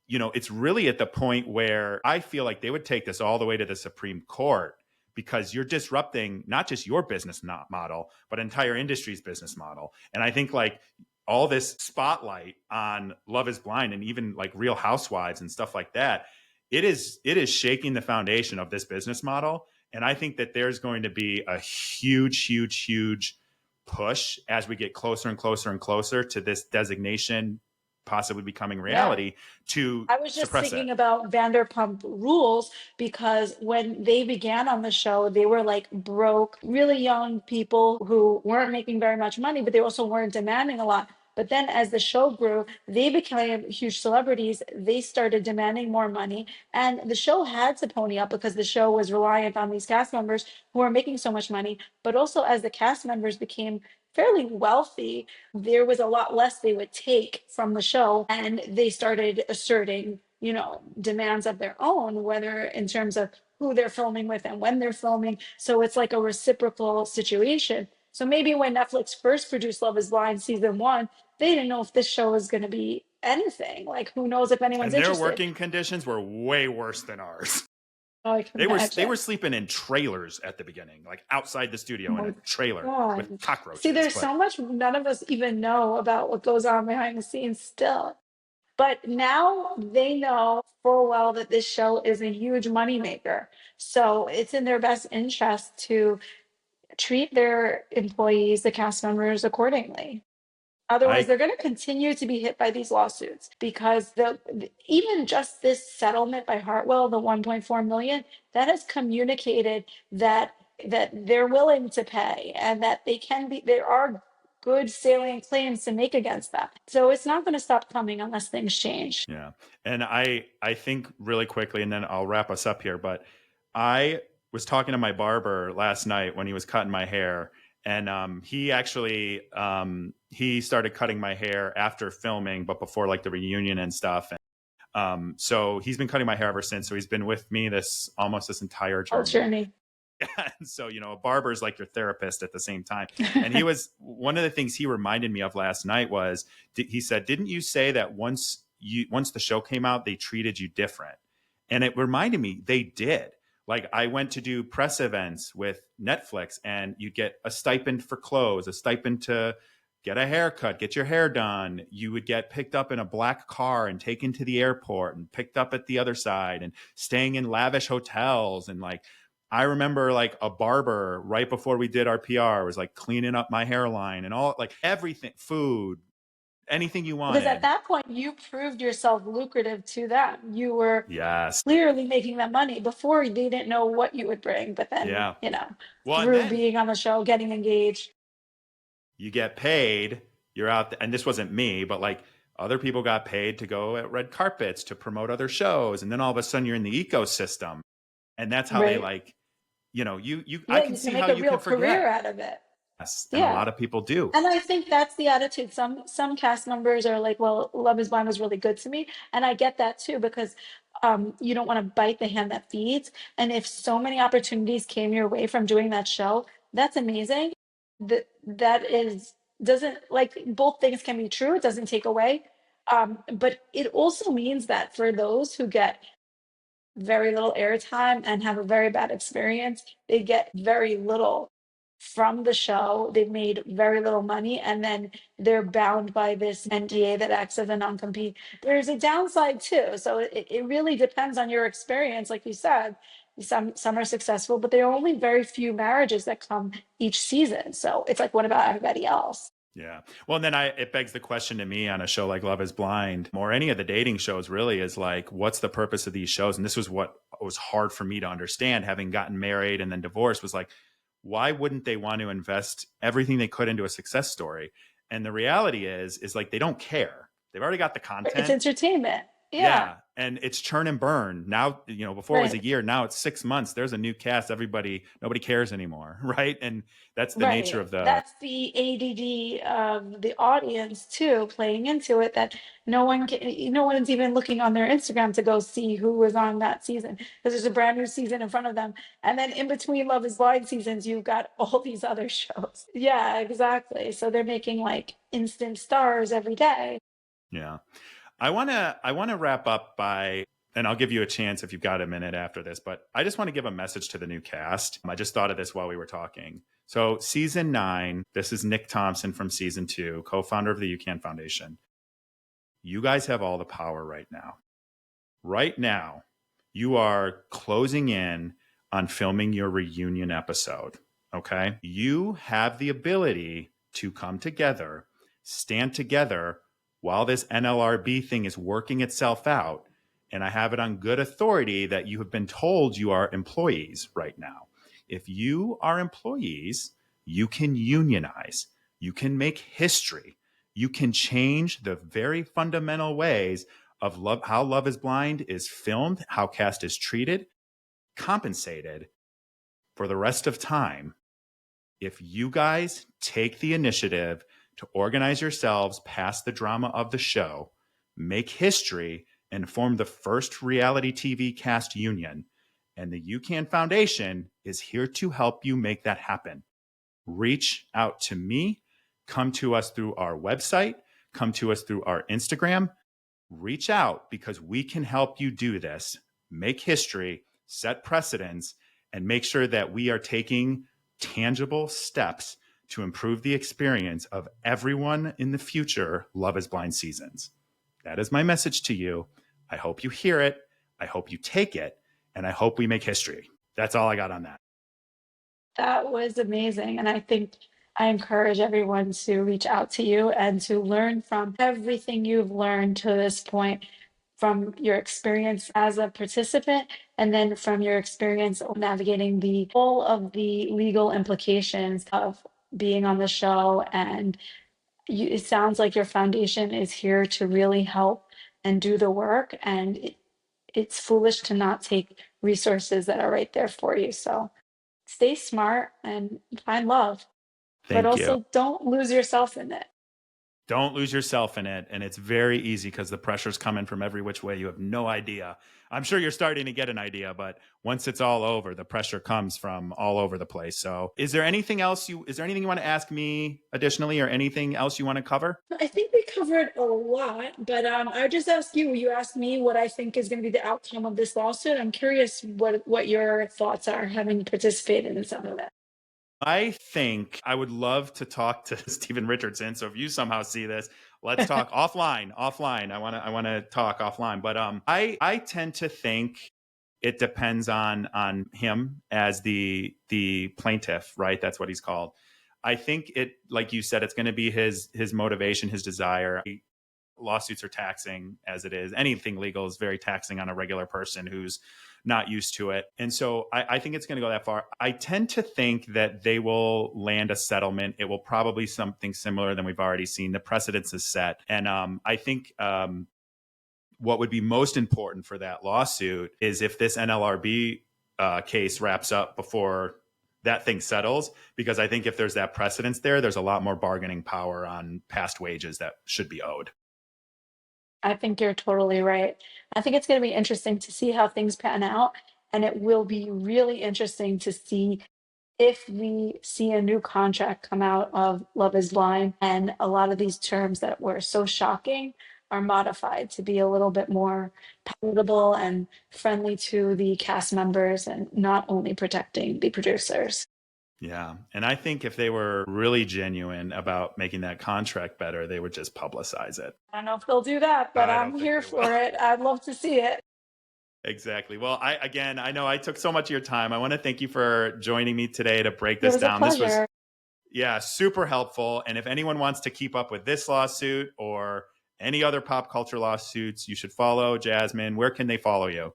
It's really at the point where I feel like they would take this all the way to the Supreme Court, because you're disrupting not just your business model, but entire industry's business model. And I think like all this spotlight on Love is Blind and even like Real Housewives and stuff like that, it is shaking the foundation of this business model. And I think that there's going to be a huge push as we get closer and closer and closer to this designation possibly becoming Yeah. reality to I was just suppress it. thinking about Vanderpump Rules because when they began on the show, they were like broke, really young people who weren't making very much money, but they also weren't demanding a lot. But then as the show grew, they became huge celebrities. They started demanding more money. And the show had to pony up because the show was reliant on these cast members who were making so much money. But also, as the cast members became fairly wealthy, there was a lot less they would take from the show. And they started asserting, demands of their own, whether in terms of who they're filming with and when they're filming. So it's like a reciprocal situation. So maybe when Netflix first produced Love is Blind season 1, they didn't know if this show was going to be anything. Like, who knows if anyone's And their interested? working conditions were way worse than ours. Oh, I can They were imagine. sleeping in trailers at the beginning, like outside the Oh studio in my a trailer with God. See, cockroaches. there's But so much none of us even know about what goes on behind the scenes still. But now they know full well that this show is a huge moneymaker. So it's in their best interest to treat their employees, the cast members, accordingly. Otherwise, I they're going to continue to be hit by these lawsuits because even just this settlement by Hartwell, the 1.4 million, that has communicated that they're willing to pay and that there are good salient claims to make against them. So it's not going to stop coming unless things change. Yeah. And I think really quickly, and then I'll wrap us up here, but I was talking to my barber last night when he was cutting my hair, and he actually he started cutting my hair after filming, but before like the reunion and stuff. And so he's been cutting my hair ever since. So he's been with me this entire Whole journey. journey. And so, a barber is like your therapist at the same time. And he was, one of the things he reminded me of last night was, he said, didn't you say that once the show came out, they treated you different? And it reminded me they did. Like I went to do press events with Netflix, and you get a stipend for clothes, a stipend to get a haircut, get your hair done. You would get picked up in a black car and taken to the airport and picked up at the other side and staying in lavish hotels. And like, I remember like a barber right before we did our PR was like cleaning up my hairline and all, like everything, food, anything you Because at wanted. that point, you proved yourself lucrative to them. You were Yes. clearly making them money. Before, they didn't know what you would bring, but then, Yeah. Well, and through then being on the show, getting engaged. you get paid, you're out there, and this wasn't me, but like other people got paid to go at red carpets to promote other shows. And then all of a sudden you're in the ecosystem. And that's how they Right. like, you Yeah, I can you can see make how a you real can career forget. out of it. And a Yeah. lot of people do. And I think that's the attitude. Some cast members are like, well, Love is Blind was really good to me. And I get that too, because you don't want to bite the hand that feeds. And if so many opportunities came your way from doing that show, that's amazing. That is doesn't, like, both things can be true. It doesn't take away. But it also means that for those who get very little airtime and have a very bad experience, they get very little from the show. They've made very little money, and then they're bound by this NDA that acts as a non-compete. There's a downside too. So it really depends on your experience. Like you said, some are successful, but there are only very few marriages that come each season. So it's like, what about everybody else? Yeah. Well, and then it begs the question to me on a show like Love is Blind, or any of the dating shows really, is like, what's the purpose of these shows? And this was what was hard for me to understand, having gotten married and then divorced, was like, why wouldn't they want to invest everything they could into a success story? And the reality is like, they don't care. They've already got the It's content. entertainment. Yeah. Yeah. And it's churn and burn. Now, before it was a Right. year, now it's 6 months. There's a new cast. Nobody cares anymore. Right. And that's the nature Right. of the, That's the ADD of the audience too, playing into it, that no one's even looking on their Instagram to go see who was on that season, because there's a brand new season in front of them. And then in between Love is Blind seasons, you've got all these other shows. Yeah, exactly. So they're making like instant stars every day. yeah. I want to wrap up by, and I'll give you a chance if you've got a minute after this, but I just want to give a message to the new cast. I just thought of this while we were talking. So season 9, this is Nick Thompson from season 2, co-founder of the UCAN Foundation. You guys have all the power right now. Right now, you are closing in on filming your reunion episode. Okay. You have the ability to come together, stand together while this NLRB thing is working itself out. And I have it on good authority that you have been told you are employees right now. If you are employees, you can unionize, you can make history, you can change the very fundamental ways of love, how Love is Blind is filmed, how cast is treated, compensated for the rest of time. If you guys take the initiative to organize yourselves past the drama of the show, make history, and form the first reality TV cast union, and the UCAN Foundation is here to help you make that happen. Reach out to me, come to us through our website, come to us through our Instagram. Reach out, because we can help you do this, make history, set precedents, and make sure that we are taking tangible steps to improve the experience of everyone in the future Love is Blind seasons. That is my message to you. I hope you hear it. I hope you take it. And I hope we make history. That's all I got on that. That was amazing. And I think I encourage everyone to reach out to you and to learn from everything you've learned to this point, from your experience as a participant, and then from your experience of navigating all of the legal implications of being on the show. And it sounds like your foundation is here to really help and do the work. And it's foolish to not take resources that are right there for you. So stay smart and find love, but Thank you. also don't lose yourself in it. Don't lose yourself in it. And it's very easy because the pressure's coming from every which way. You have no idea. I'm sure you're starting to get an idea, but once it's all over, the pressure comes from all over the place. So is there anything you want to ask me additionally, or anything else you want to cover? I think we covered a lot, but I just asked you. You asked me what I think is going to be the outcome of this lawsuit. I'm curious what your thoughts are, having participated in some of it. I think I would love to talk to Stephen Richardson. So if you somehow see this, let's talk offline. Offline. I want to talk offline. But I tend to think it depends on him as the plaintiff, right? That's what he's called. I think it, like you said, it's going to be his motivation, his desire. Lawsuits are taxing as it is. Anything legal is very taxing on a regular person who's not used to it. And so I think it's going to go that far. I tend to think that they will land a settlement. It will probably something similar than we've already seen. The precedence is set. And I think what would be most important for that lawsuit is if this NLRB case wraps up before that thing settles, because I think if there's that precedence there, there's a lot more bargaining power on past wages that should be owed. I think you're totally right. I think it's going to be interesting to see how things pan out. And it will be really interesting to see if we see a new contract come out of Love is Blind and a lot of these terms that were so shocking are modified to be a little bit more palatable and friendly to the cast members and not only protecting the producers. Yeah. And I think if they were really genuine about making that contract better, they would just publicize it. I don't know if they'll do that, but I I'm don't think here they for will. it. I'd love to see it. Exactly. Well, I know I took so much of your time. I want to thank you for joining me today to break It this was a down. This was, pleasure. yeah, super helpful. And if anyone wants to keep up with this lawsuit or any other pop culture lawsuits, you should follow Jasmine. Where can they follow you?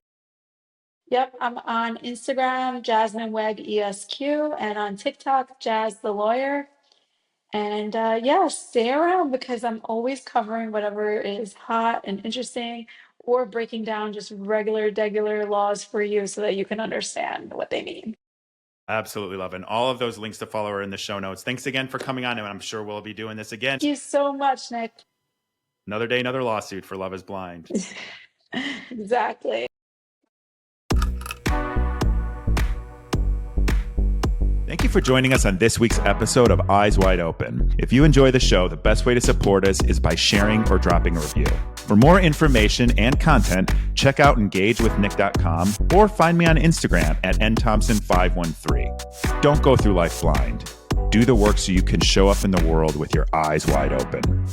Yep, I'm on Instagram, Jasmine Weg ESQ, and on TikTok, Jazz the Lawyer. And yeah, stay around because I'm always covering whatever is hot and interesting or breaking down just regular laws for you so that you can understand what they mean. Absolutely love it. And all of those links to follow are in the show notes. Thanks again for coming on. And I'm sure we'll be doing this again. Thank you so much, Nick. Another day, another lawsuit for Love is Blind. Exactly. Thank you for joining us on this week's episode of Eyes Wide Open. If you enjoy the show, the best way to support us is by sharing or dropping a review. For more information and content, check out engagewithnick.com or find me on Instagram at nthompson513. Don't go through life blind. Do the work so you can show up in the world with your eyes wide open.